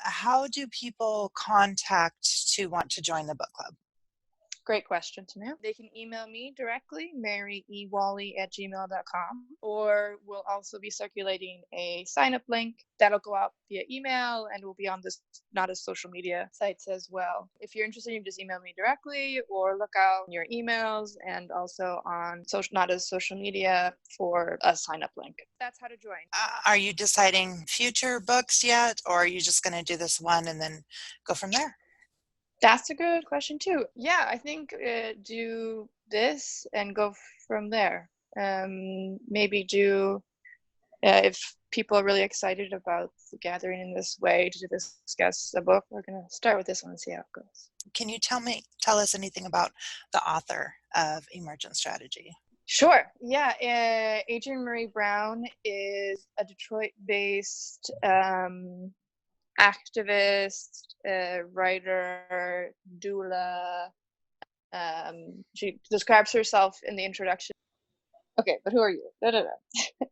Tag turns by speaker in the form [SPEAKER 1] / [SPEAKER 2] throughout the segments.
[SPEAKER 1] how do people contact to want to join the book club?
[SPEAKER 2] Great question, Tanya. They can email me directly, maryewally@gmail.com, or we'll also be circulating a sign-up link that'll go out via email and will be on this Nada's social media sites as well. If you're interested, you can just email me directly or look out in your emails and also on Nada's social media for a sign-up link. That's how to join.
[SPEAKER 1] Are you deciding future books yet, or are you just going to do this one and then go from there?
[SPEAKER 2] That's a good question too. Yeah, I think do this and go from there. Maybe do if people are really excited about the gathering in this way to discuss a book, we're going to start with this one and see how it goes.
[SPEAKER 1] Can you tell us anything about the author of Emergent Strategy?
[SPEAKER 2] Sure. Yeah. Adrienne Maree Brown is a Detroit-based activist, writer, doula. She describes herself in the introduction. Okay, but who are you?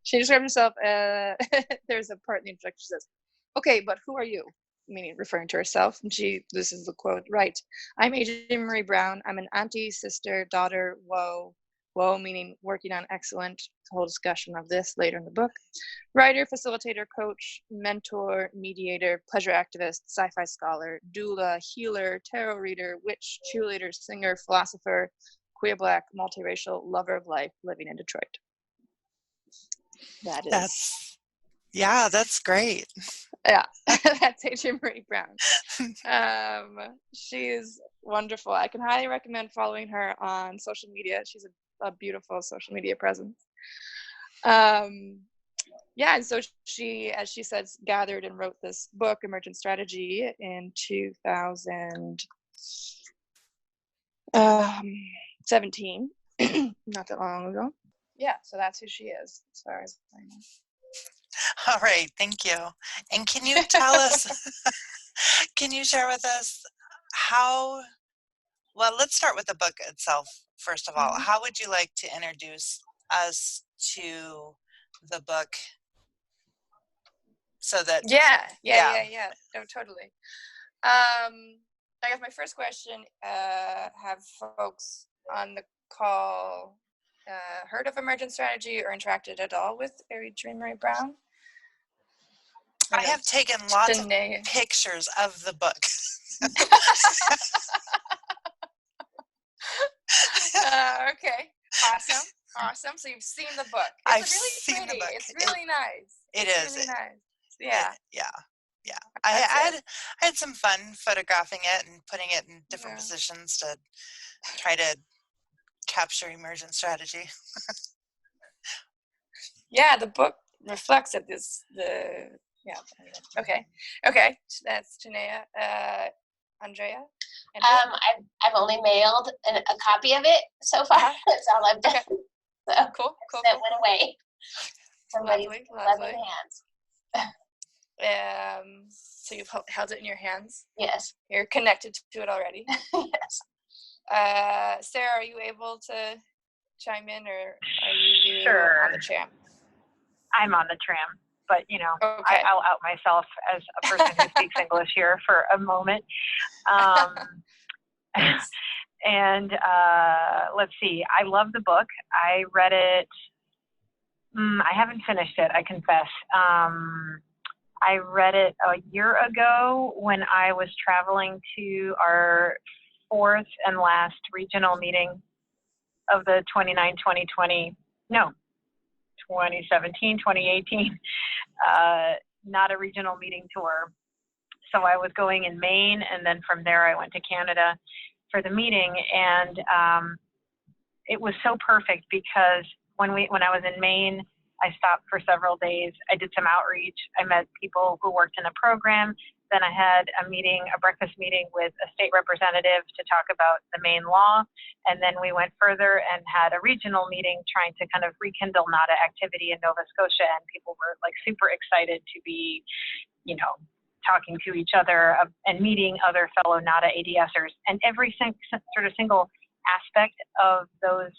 [SPEAKER 2] She describes herself. There's a part in the introduction that says, "Okay, but who are you?" Meaning referring to herself. And this is the quote, right? "I'm Adrienne Maree Brown. I'm an auntie, sister, daughter, woe meaning working on excellent. Whole discussion of this later in the book. Writer, facilitator, coach, mentor, mediator, pleasure activist, sci-fi scholar, doula, healer, tarot reader, witch, cheerleader, singer, philosopher, queer, black, multiracial, lover of life, living in Detroit."
[SPEAKER 1] That's great.
[SPEAKER 2] Yeah, that's Adrienne Maree Brown. She is wonderful. I can highly recommend following her on social media. She's a beautiful social media presence. Yeah, and so she, as she says, gathered and wrote this book, Emergent Strategy, in 2017, not that long ago. Yeah, so that's who she is, as far as I know.
[SPEAKER 1] All right, thank you. And can you tell us, can you share with us let's start with the book itself, first of all. How would you like to introduce us to the book so that...
[SPEAKER 2] Yeah. No, totally. I guess my first question, have folks on the call heard of Emergent Strategy or interacted at all with Adrienne Maree Brown?
[SPEAKER 1] I have taken lots of pictures of the book.
[SPEAKER 2] Okay, awesome. So you've seen the book.
[SPEAKER 1] I've seen the book.
[SPEAKER 2] It's really nice.
[SPEAKER 1] It's
[SPEAKER 2] really nice. Yeah.
[SPEAKER 1] I had some fun photographing it and putting it in different positions to try to capture Emergent Strategy.
[SPEAKER 2] Yeah, the book reflects it. Okay. That's Tanea. Andrea?
[SPEAKER 3] I've only mailed a copy of it so far. That's all I've done.
[SPEAKER 2] Okay.
[SPEAKER 3] So,
[SPEAKER 2] Cool.
[SPEAKER 3] That went away. Somebody's
[SPEAKER 2] Lovely.
[SPEAKER 3] hands.
[SPEAKER 2] So you've held it in your hands?
[SPEAKER 3] Yes.
[SPEAKER 2] You're connected to it already?
[SPEAKER 3] Yes.
[SPEAKER 2] Sarah, are you able to chime in, or are you
[SPEAKER 4] Sure.
[SPEAKER 2] on the tram?
[SPEAKER 4] I'm on the tram, but
[SPEAKER 2] Okay.
[SPEAKER 4] I'll out myself as a person who speaks English here for a moment. And let's see, I love the book. I read it. I haven't finished it, I confess. I read it a year ago when I was traveling to our fourth and last regional meeting of the 2017, 2018, not a regional meeting tour. So I was going in Maine, and then from there I went to Canada for the meeting. And it was so perfect because when I was in Maine, I stopped for several days. I did some outreach. I met people who worked in the program. Then I had a breakfast meeting with a state representative to talk about the Maine law. And then we went further and had a regional meeting trying to kind of rekindle NADA activity in Nova Scotia. And people were like super excited to be, talking to each other and meeting other fellow NADA ADSers. And every single aspect of those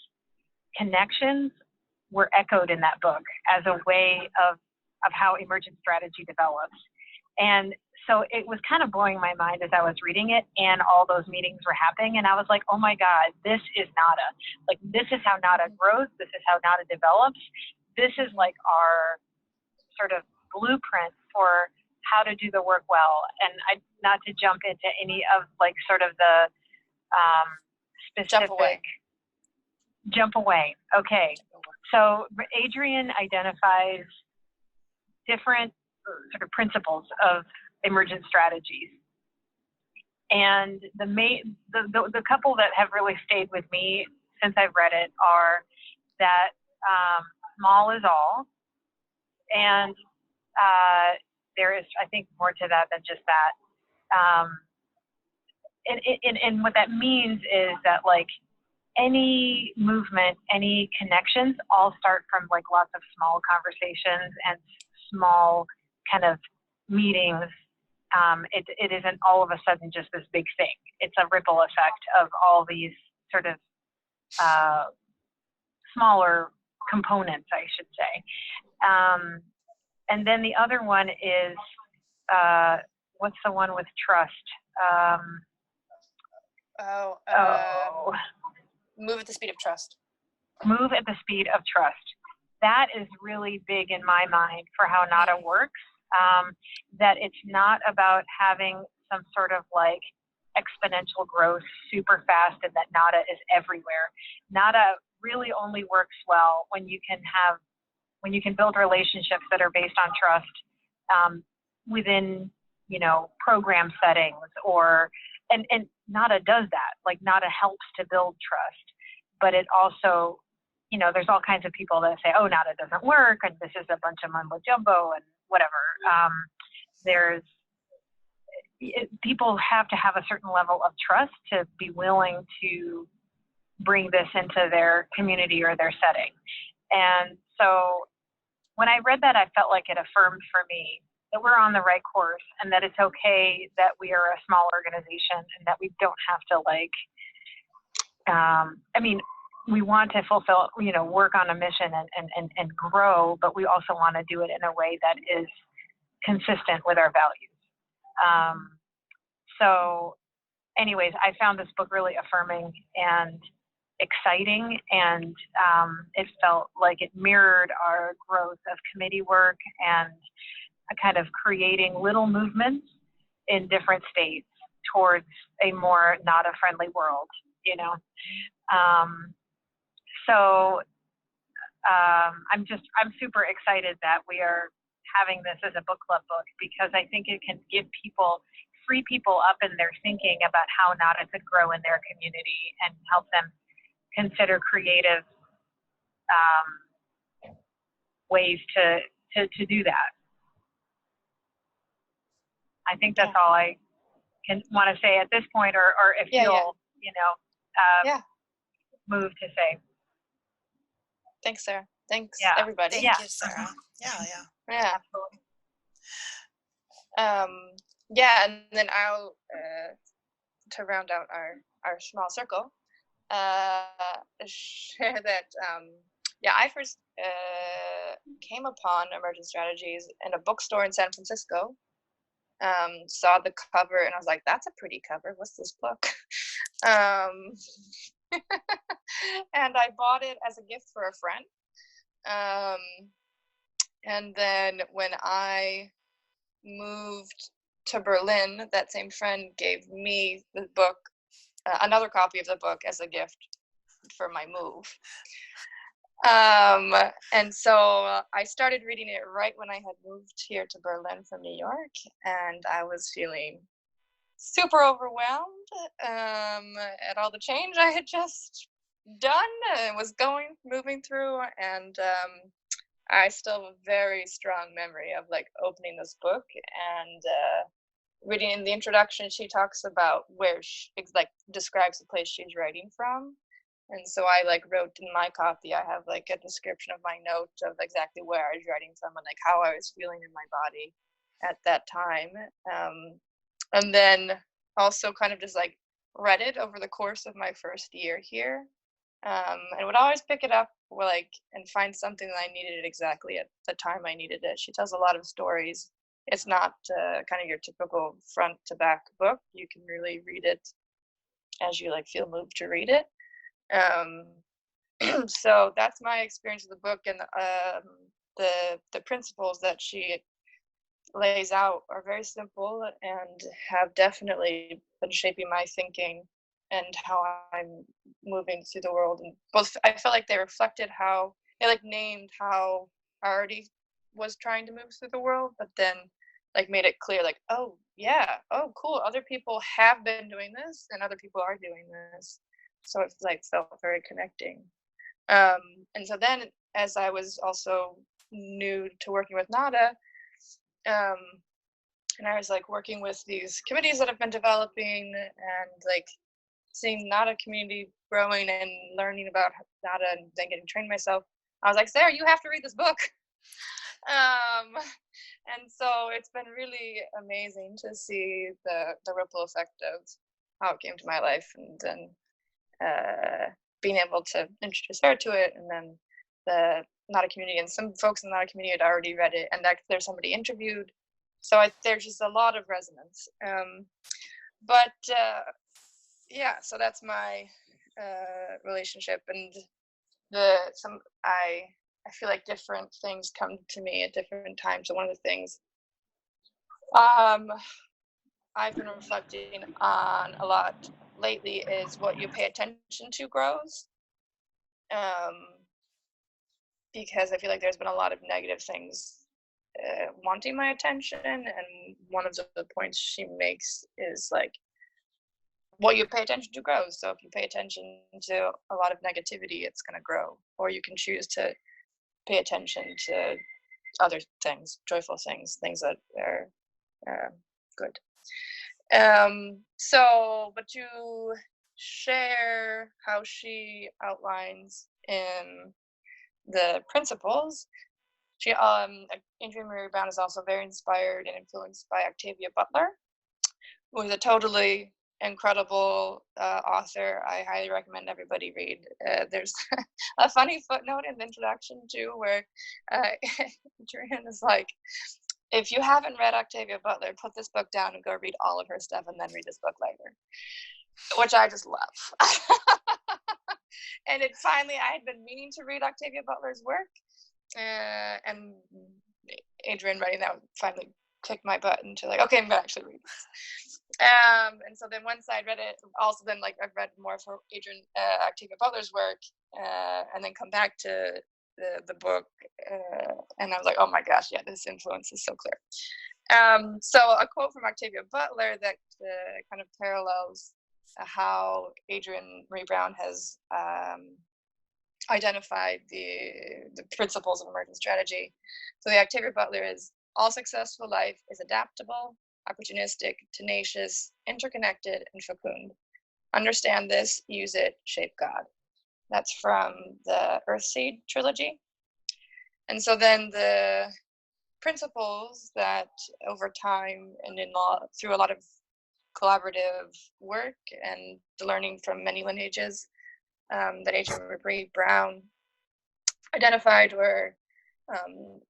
[SPEAKER 4] connections were echoed in that book as a way of how Emergent Strategy develops. And so it was kind of blowing my mind as I was reading it, and all those meetings were happening. And I was like, oh my God, this is NADA. Like, this is how NADA grows. This is how NADA develops. This is like our sort of blueprint for how to do the work well. And not to jump into any of like sort of the specific. Jump away. Okay. So Adrian identifies different sort of principles of emergent strategies. And the couple that have really stayed with me since I've read it are that small is all, and there is, I think, more to that than just that. And what that means is that, like, any movement, any connections all start from like lots of small conversations and small kind of meetings. It isn't all of a sudden just this big thing. It's a ripple effect of all these sort of smaller components, I should say. And then the other one is, what's the one with trust?
[SPEAKER 2] Move at the speed of trust.
[SPEAKER 4] Move at the speed of trust. That is really big in my mind for how NADA works. That it's not about having some sort of like exponential growth super fast and that NADA is everywhere. NADA really only works well when you can build relationships that are based on trust within, you know, program settings, or and NADA does that. Like, NADA helps to build trust, but it also, you know, there's all kinds of people that say, oh, NADA doesn't work, and this is a bunch of mumbo jumbo and whatever. People have to have a certain level of trust to be willing to bring this into their community or their setting. And so when I read that, I felt like it affirmed for me that we're on the right course, and that it's okay that we are a small organization, and that we don't have to like, I mean, we want to fulfill, you know, work on a mission and grow, but we also want to do it in a way that is consistent with our values. So anyways, I found this book really affirming and exciting, and it felt like it mirrored our growth of committee work and a kind of creating little movements in different states towards a more NADA-friendly world, you know. So I'm super excited that we are having this as a book club book, because I think it can give free people up in their thinking about how NADA could grow in their community, and help them consider creative ways to do that. I think that's all I can want to say at this point, or if you'll, you know, move to say.
[SPEAKER 2] Thanks, Sarah. Thanks,
[SPEAKER 4] Yeah.
[SPEAKER 2] everybody.
[SPEAKER 1] Thank you, Sarah. Yeah.
[SPEAKER 2] Yeah, and then I'll to round out our small circle, share that I first came upon emergent strategies in a bookstore in San Francisco. Saw the cover and I was like, that's a pretty cover, what's this book? And I bought it as a gift for a friend. And then when I moved to Berlin, that same friend gave me the book, another copy of the book, as a gift for my move. And so I started reading it right when I had moved here to Berlin from New York, and I was feeling super overwhelmed at all the change I had just done and was moving through, and I still have a very strong memory of like opening this book and reading in the introduction. She talks about where describes the place she's writing from. And so I like wrote in my copy, I have like a description of my note of exactly where I was writing from and like how I was feeling in my body at that time. And then also kind of just like read it over the course of my first year here. And would always pick it up and find something that I needed exactly at the time I needed it. She tells a lot of stories it's not kind of your typical front to back book. You can really read it as you like feel moved to read it. So that's my experience with the book, and the principles that she lays out are very simple and have definitely been shaping my thinking and how I'm moving through the world. And both, I felt like they reflected how they like named how I already was trying to move through the world, but then like made it clear, like, oh yeah, oh cool, other people have been doing this and other people are doing this. So it like felt very connecting. And so then, as I was also new to working with NADA, and I was like working with these committees that have been developing and like seeing NADA community growing and learning about NADA and then getting trained myself, I was like, Sarah, you have to read this book. And so it's been really amazing to see the ripple effect of how it came to my life, and then being able to introduce her to it, and then the NADA community and some folks in the NADA community had already read it, and that there's somebody interviewed. So there's just a lot of resonance. But yeah, so that's my relationship, and I feel like different things come to me at different times. So one of the things I've been reflecting on a lot lately is what you pay attention to grows. Because I feel like there's been a lot of negative things wanting my attention, and one of the points she makes is like, what you pay attention to grows. So if you pay attention to a lot of negativity, it's going to grow. Or you can choose to pay attention to other things, joyful things, things that are good. But to share how she outlines in the principles, Adrienne Maree Brown is also very inspired and influenced by Octavia Butler, who is a totally incredible author. I highly recommend everybody read. There's a funny footnote in the introduction too, where Adrienne is like, if you haven't read Octavia Butler, put this book down and go read all of her stuff and then read this book later, which I just love. And I had been meaning to read Octavia Butler's work, and Adrienne writing that finally kicked my butt into like, okay, I'm gonna actually read this. And so then once I read it, also then like I've read more of her Octavia Butler's work, and then come back to the book, and I was like, oh my gosh, yeah, this influence is so clear. So a quote from Octavia Butler that kind of parallels how Adrienne Maree Brown has identified the principles of emergent strategy. So the Octavia Butler is, all successful life is adaptable, opportunistic, tenacious, interconnected, and fecund. Understand this, use it, shape God. That's from the Earthseed trilogy. And so then the principles that over time and through a lot of collaborative work and the learning from many lineages that Adrienne Maree Brown identified were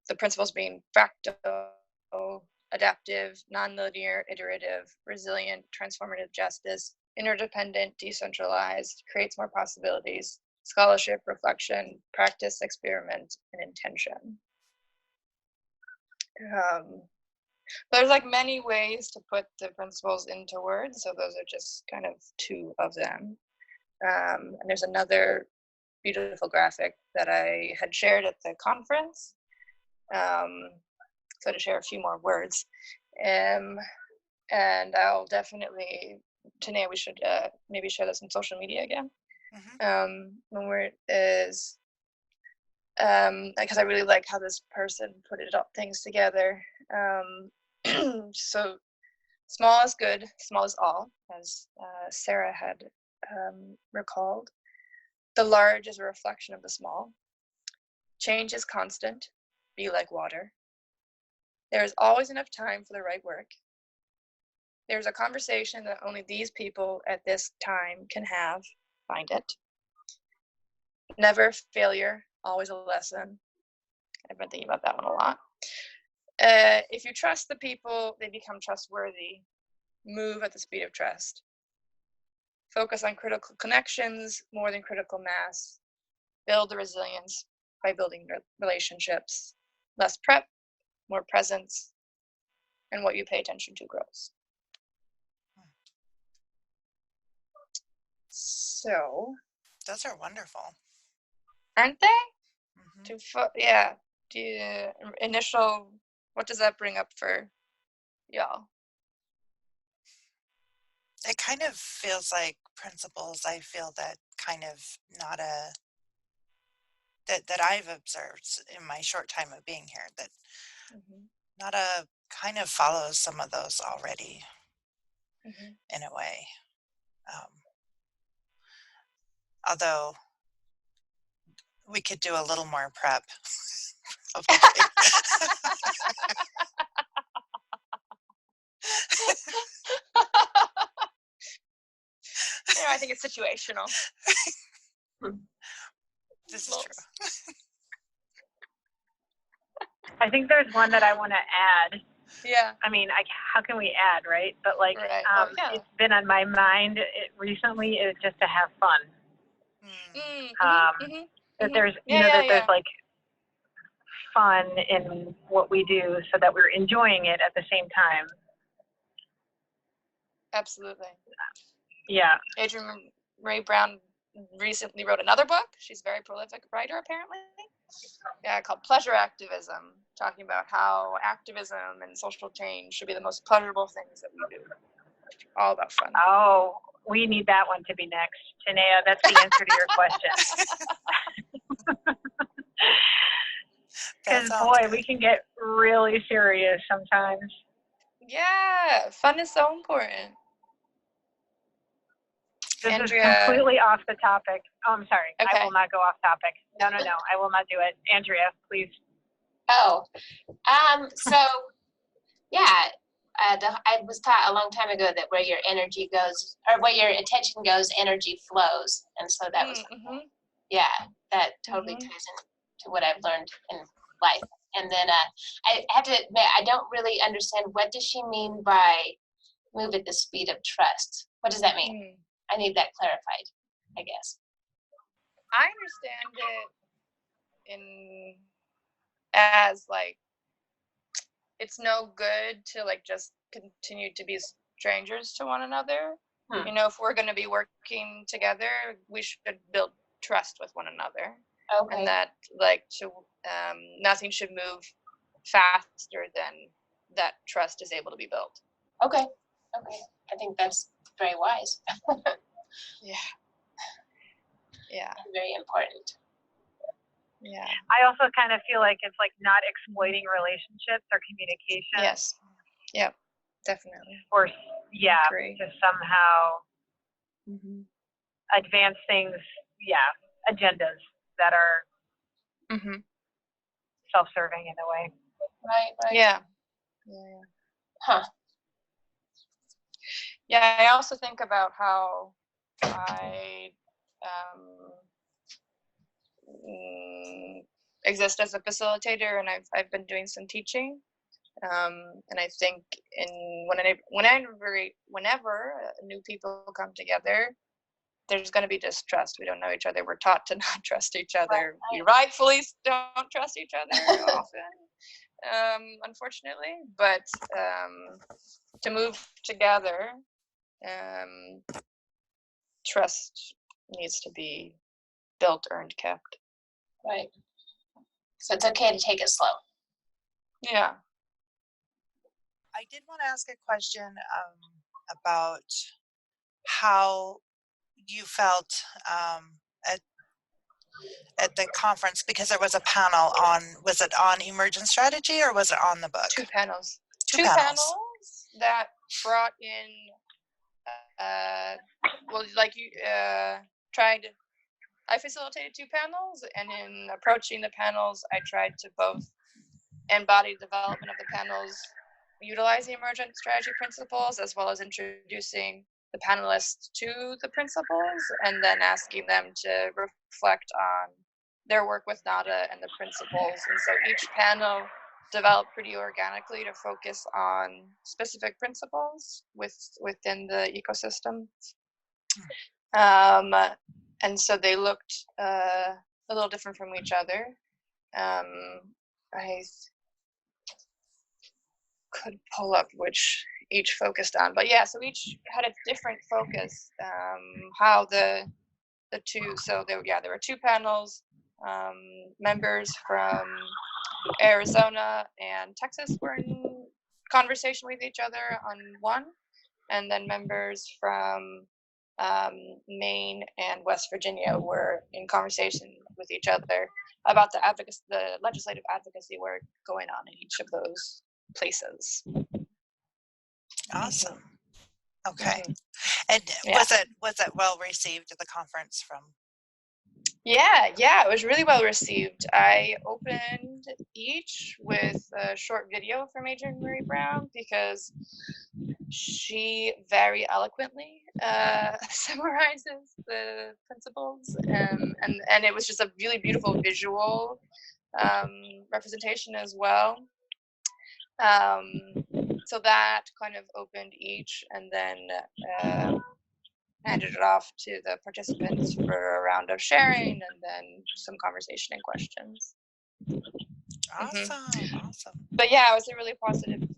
[SPEAKER 2] the principles being fractal, adaptive, nonlinear, iterative, resilient, transformative justice, interdependent, decentralized, creates more possibilities, scholarship, reflection, practice, experiment, and intention. There's like many ways to put the principles into words, so those are just kind of two of them. And there's another beautiful graphic that I had shared at the conference. So to share a few more words. And I'll definitely, Tanae, we should maybe share this on social media again. When we're because I really like how this person put things together. So small is good, small is all, as Sarah had recalled. The large is a reflection of the small. Change is constant, be like water. There is always enough time for the right work. There's a conversation that only these people at this time can have, find it. Never failure, always a lesson. I've been thinking about that one a lot. If you trust the people, they become trustworthy. Move at the speed of trust. Focus on critical connections more than critical mass. Build the resilience by building relationships. Less prep, more presence, and what you pay attention to grows. So,
[SPEAKER 1] Those are wonderful.
[SPEAKER 2] aren't they?
[SPEAKER 1] Mhm.
[SPEAKER 2] Yeah. Initial, what does that bring up for y'all?
[SPEAKER 1] It kind of feels like principles. I feel that kind of not a that I've observed in my short time of being here that
[SPEAKER 2] Mm-hmm.
[SPEAKER 1] not a kind of follows some of those already
[SPEAKER 2] Mm-hmm.
[SPEAKER 1] in a way. Although we could do a little more prep. Probably.
[SPEAKER 2] I think it's situational.
[SPEAKER 1] This is true.
[SPEAKER 4] I think there's one that I want to add.
[SPEAKER 2] Yeah.
[SPEAKER 4] I mean, how can we add, right? But like,
[SPEAKER 2] Right. Yeah.
[SPEAKER 4] it's been on my mind recently is just to have fun. That there's, there's like fun in what we do so that we're enjoying it at the same time.
[SPEAKER 2] Absolutely.
[SPEAKER 4] Yeah.
[SPEAKER 2] Adrienne Ray Brown recently wrote another book. She's a very prolific writer, apparently. Yeah, called Pleasure Activism, talking about how activism and social change should be the most pleasurable things that we do. All about fun.
[SPEAKER 4] Oh, we need that one to be next. Tanea, that's the answer to your question. Because, boy,
[SPEAKER 1] good.
[SPEAKER 4] we can get really serious sometimes.
[SPEAKER 2] Yeah, fun is so important.
[SPEAKER 4] This
[SPEAKER 2] Andrea,
[SPEAKER 4] is completely off the topic. Oh, I'm sorry.
[SPEAKER 2] Okay.
[SPEAKER 4] I will not go off topic. No, I will not do it. Andrea, please.
[SPEAKER 3] Oh, so yeah, I was taught a long time ago that where your energy goes, or where your attention goes, energy flows, and so that was, yeah, that totally ties into what I've learned in life. And then I have to admit, I don't really understand, what does she mean by move at the speed of trust? What does that mean? I need that clarified, I guess.
[SPEAKER 2] I understand it as like, it's no good to like just continue to be strangers to one another. If we're going to be working together, we should build trust with one another.
[SPEAKER 3] Okay.
[SPEAKER 2] And that nothing should move faster than that trust is able to be built.
[SPEAKER 3] Okay. I think that's very wise.
[SPEAKER 2] Yeah.
[SPEAKER 3] Very important.
[SPEAKER 2] Yeah.
[SPEAKER 4] I also kind of feel like it's like not exploiting relationships or communication.
[SPEAKER 2] Yes. Yep. Definitely.
[SPEAKER 4] Or to somehow advance things. Yeah, agendas that are self-serving in a way.
[SPEAKER 3] Right.
[SPEAKER 2] Yeah.
[SPEAKER 3] Huh.
[SPEAKER 2] Yeah, I also think about how I exist as a facilitator, and I've been doing some teaching, and I think whenever new people come together, there's going to be distrust. We don't know each other. We're taught to not trust each other.
[SPEAKER 3] Right.
[SPEAKER 2] We rightfully don't trust each other often, unfortunately. But to move together, trust needs to be built, earned, kept.
[SPEAKER 3] Right. So it's okay to take it slow.
[SPEAKER 2] Yeah.
[SPEAKER 1] I did want to ask a question about how you felt at the conference, because there was a panel on, was it on emergent strategy or was it on the book?
[SPEAKER 2] Two panels.
[SPEAKER 1] Two panels
[SPEAKER 2] that brought in, I facilitated two panels, and in approaching the panels, I tried to both embody the development of the panels utilizing emergent strategy principles, as well as introducing the panelists to the principles, and then asking them to reflect on their work with NADA and the principles. And so each panel developed pretty organically to focus on specific principles within the ecosystem. And so they looked a little different from each other. I could pull up which each focused on, but yeah, so each had a different focus. How the two, so there were two panels, members from Arizona and Texas were in conversation with each other on one, and then members from Maine and West Virginia were in conversation with each other about the legislative advocacy work going on in each of those places.
[SPEAKER 1] Awesome. Okay.
[SPEAKER 2] Mhm.
[SPEAKER 1] And
[SPEAKER 2] Yeah.
[SPEAKER 1] was it well received at the conference from?
[SPEAKER 2] Yeah, it was really well received. I opened each with a short video from Adrienne Maree Brown because she very eloquently summarizes the principles, and it was just a really beautiful visual representation as well. So that kind of opened each, and then handed it off to the participants for a round of sharing and then some conversation and questions.
[SPEAKER 1] Awesome.
[SPEAKER 2] But yeah, it was a really positive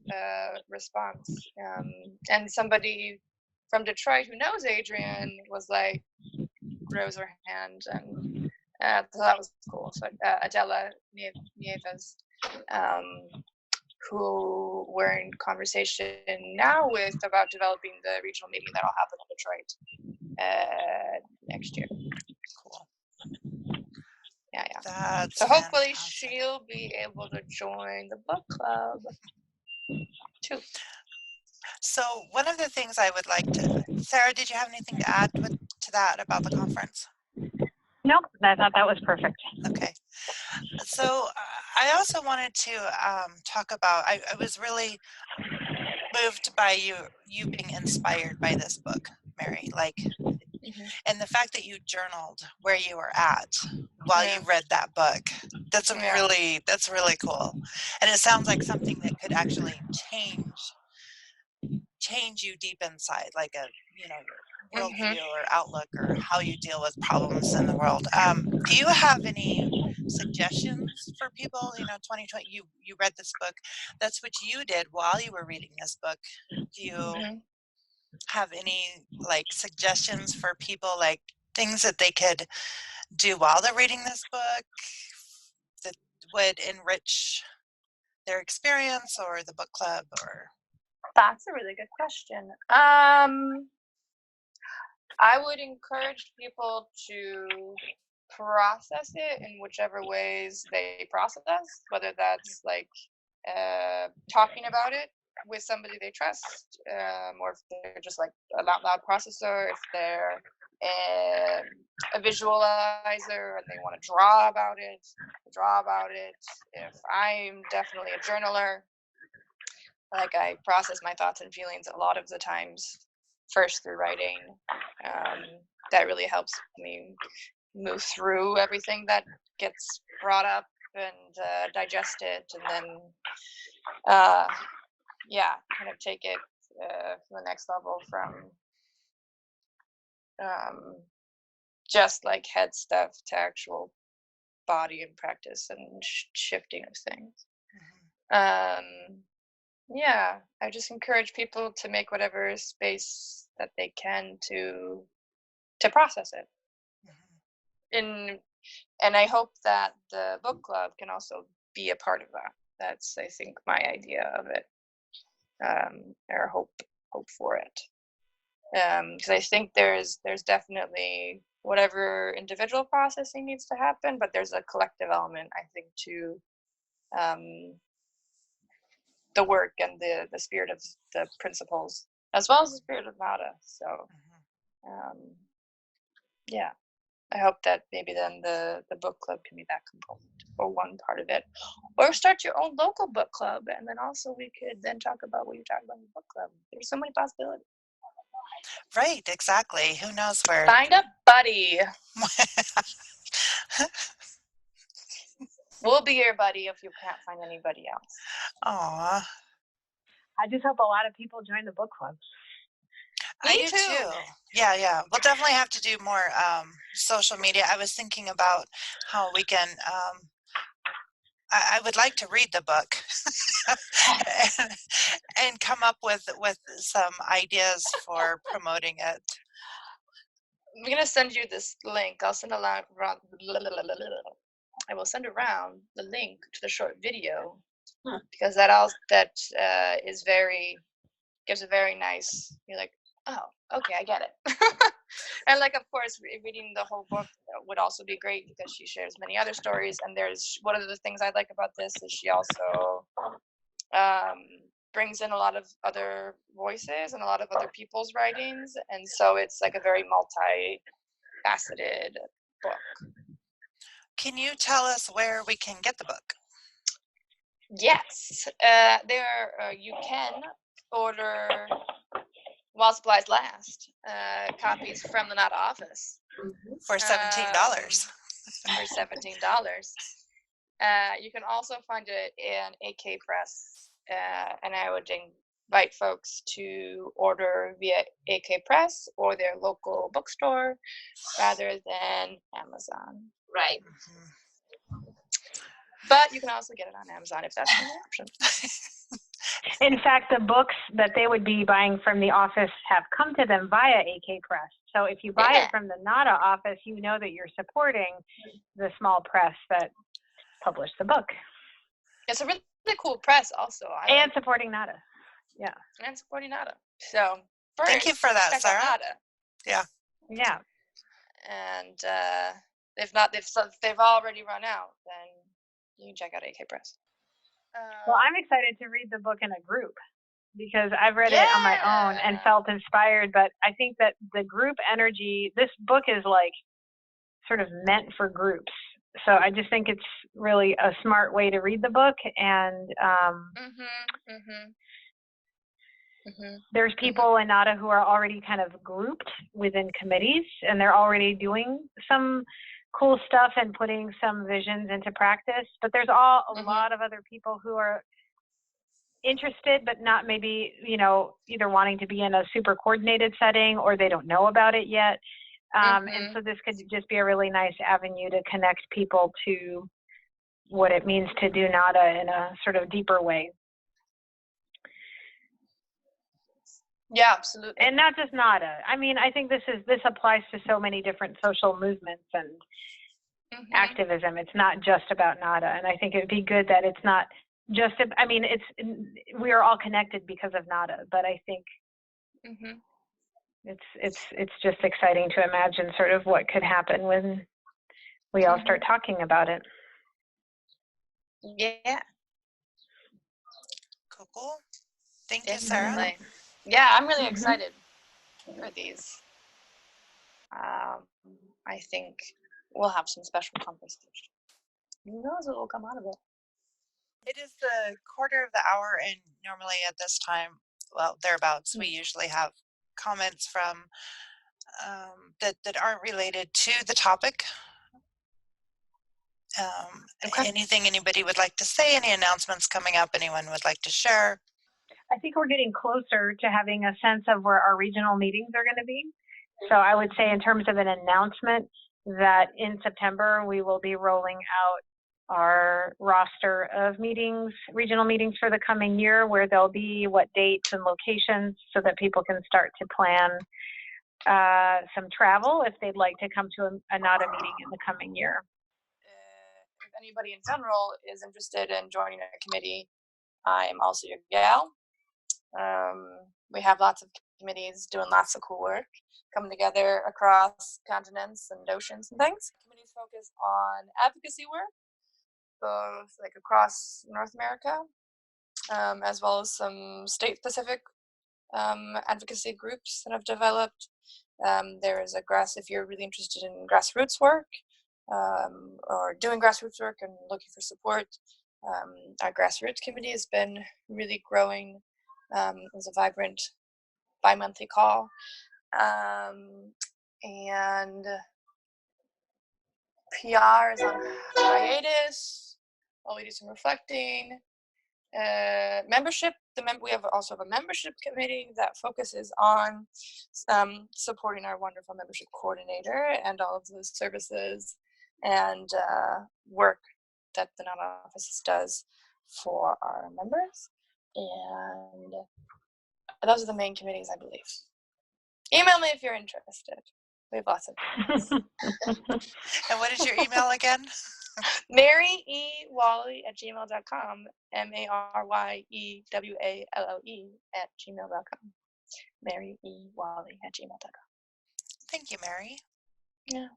[SPEAKER 2] response. And somebody from Detroit who knows Adrienne was like, rose her hand, and so that was cool. So Adela Nieves, who we're in conversation now with about developing the regional meeting that'll happen in Detroit next year.
[SPEAKER 1] Cool.
[SPEAKER 2] Yeah.
[SPEAKER 1] That's
[SPEAKER 2] so hopefully
[SPEAKER 1] fantastic.
[SPEAKER 2] she'll be able to join the book club too.
[SPEAKER 1] So one of the things I would like to, Sarah, did you have anything to add to that about the conference?
[SPEAKER 4] Nope, I thought that was perfect.
[SPEAKER 1] Okay. So I also wanted to talk about, I was really moved by you being inspired by this book, Mary, and the fact that you journaled where you were at while you read that book. That's really cool. And it sounds like something that could actually change you deep inside, like your worldview or outlook or how you deal with problems in the world. Do you have any suggestions for people? 2020, you read this book. That's what you did while you were reading this book. Do you have any suggestions for people, like things that they could do while they're reading this book that would enrich their experience or the book club? Or
[SPEAKER 2] That's a really good question. I would encourage people to process it in whichever ways they process, whether that's talking about it with somebody they trust, or if they're just like a out loud processor, if they're a visualizer and they want to draw about it. If I'm definitely a journaler, I process my thoughts and feelings a lot of the times first through writing. That really helps me move through everything that gets brought up and digest it, and then kind of take it to the next level from just head stuff to actual body and practice and shifting of things. I just encourage people to make whatever space that they can to process it. And I hope that the book club can also be a part of that. That's, I think, my idea of it, or hope for it. Because I think there's definitely whatever individual processing needs to happen, but there's a collective element, I think, to the work and the spirit of the principles, as well as the spirit of Nada. So, I hope that maybe then the book club can be that component or one part of it, or start your own local book club, and then also we could then talk about what you talk about in the book club. There's so many possibilities.
[SPEAKER 1] Right, exactly. Who knows where?
[SPEAKER 2] Find a buddy. We'll be your buddy if you can't find anybody else.
[SPEAKER 1] Aw,
[SPEAKER 4] I just hope a lot of people join the book club.
[SPEAKER 1] I
[SPEAKER 2] Me
[SPEAKER 1] do
[SPEAKER 2] too.
[SPEAKER 1] too. Yeah, yeah. We'll definitely have to do more social media. I was thinking about how we can. I would like to read the book and come up with some ideas for promoting it.
[SPEAKER 2] I'm gonna send you this link. I'll send around. I will send around the link to the short video because is very gives a very nice. You're like, oh, okay, I get it. And like, of course, reading the whole book would also be great because she shares many other stories. And there's one of the things I like about this is she also brings in a lot of other voices and a lot of other people's writings, and so it's like a very multi-faceted book.
[SPEAKER 1] Can you tell us where we can get the book?
[SPEAKER 2] Yes, you can order while supplies last copies from the Nada office
[SPEAKER 1] For $17.
[SPEAKER 2] For $17. You can also find it in AK Press, and I would invite folks to order via AK Press or their local bookstore rather than Amazon.
[SPEAKER 3] Right.
[SPEAKER 1] Mhm.
[SPEAKER 2] But you can also get it on Amazon if that's an option.
[SPEAKER 4] In fact, the books that they would be buying from the office have come to them via AK Press. So if you buy it from the NADA office, you know that you're supporting the small press that published the book.
[SPEAKER 2] It's a really cool press also.
[SPEAKER 4] And supporting NADA. Yeah.
[SPEAKER 2] And supporting NADA. So
[SPEAKER 1] Thank you for that,
[SPEAKER 2] check
[SPEAKER 1] Sarah.
[SPEAKER 2] out NADA.
[SPEAKER 1] Yeah.
[SPEAKER 4] Yeah.
[SPEAKER 2] And they've already run out, then you can check out AK Press.
[SPEAKER 4] Well, I'm excited to read the book in a group because I've read it on my own and felt inspired, but I think that the group energy, this book is like sort of meant for groups. So I just think it's really a smart way to read the book. And there's people in NADA who are already kind of grouped within committees, and they're already doing some cool stuff and putting some visions into practice. But there's a lot of other people who are interested, but not maybe, either wanting to be in a super coordinated setting or they don't know about it yet. And so this could just be a really nice avenue to connect people to what it means to do NADA in a sort of deeper way.
[SPEAKER 2] Yeah, absolutely.
[SPEAKER 4] And not just NADA. I mean, I think this applies to so many different social movements and activism. It's not just about NADA. And I think it'd be good that it's not just, we are all connected because of NADA, but I think it's just exciting to imagine sort of what could happen when we all start talking about it.
[SPEAKER 2] Yeah.
[SPEAKER 1] Cool. Thank you, Sarah.
[SPEAKER 2] Yeah, I'm really excited for these. I think we'll have some special conversation. Who knows what will come out of it?
[SPEAKER 1] It is the quarter of the hour, and normally at this time, well, thereabouts, we usually have comments from that aren't related to the topic. Anything anybody would like to say, any announcements coming up anyone would like to share?
[SPEAKER 4] I think we're getting closer to having a sense of where our regional meetings are going to be. So I would say in terms of an announcement that in September we will be rolling out our roster of meetings, regional meetings for the coming year, where there'll be what dates and locations so that people can start to plan some travel if they'd like to come to a NADA meeting in the coming year.
[SPEAKER 2] If anybody in general is interested in joining a committee, I'm also your gal. We have lots of committees doing lots of cool work, coming together across continents and oceans and things. Committees focus on advocacy work, both like across North America, as well as some state-specific advocacy groups that have developed. There is if you're really interested in grassroots work, or doing grassroots work and looking for support, our grassroots committee has been really growing. It's a vibrant bi-monthly call, and PR is on hiatus. while we do some reflecting. Membership. We also have a membership committee that focuses on supporting our wonderful membership coordinator and all of those services and work that the non-office does for our members. And those are the main committees, I believe. Email me if you're interested. We have lots of things.
[SPEAKER 1] And what is your email again?
[SPEAKER 2] MaryEWally@gmail.com. MaryEWalle@gmail.com. MaryEWally@gmail.com.
[SPEAKER 1] Thank you, Mary.
[SPEAKER 2] Yeah.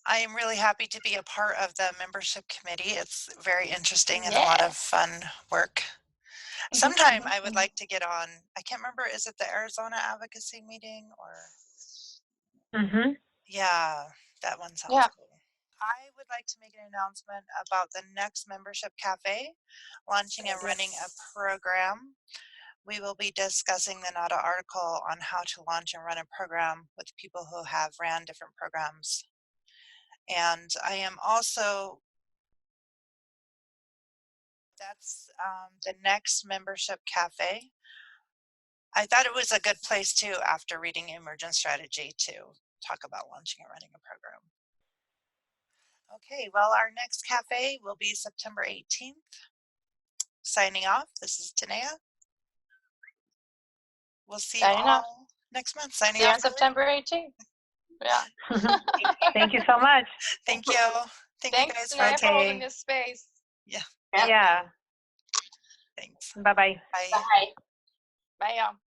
[SPEAKER 1] I am really happy to be a part of the membership committee. It's very interesting and a lot of fun work. Sometime I would like to get on, I can't remember, is it the Arizona Advocacy meeting or? Yeah, that one sounds cool. I would like to make an announcement about the next membership cafe, launching and running a program. We will be discussing the NADA article on how to launch and run a program with people who have ran different programs. And I am also, that's the next membership cafe. I thought it was a good place too, after reading Emergent Strategy, to talk about launching and running a program. Okay, well, our next cafe will be September 18th. Signing off, this is Tanea. We'll see you all next month. Signing
[SPEAKER 2] See you
[SPEAKER 1] off.
[SPEAKER 2] on September 18th. Yeah.
[SPEAKER 4] Thank you so much.
[SPEAKER 1] Thank you. Thanks you guys
[SPEAKER 2] Tanea, for holding
[SPEAKER 4] Okay.
[SPEAKER 2] this space.
[SPEAKER 3] Yep.
[SPEAKER 4] Yeah.
[SPEAKER 1] Thanks.
[SPEAKER 4] Bye-bye.
[SPEAKER 1] Bye.
[SPEAKER 3] Bye.
[SPEAKER 2] Bye, y'all.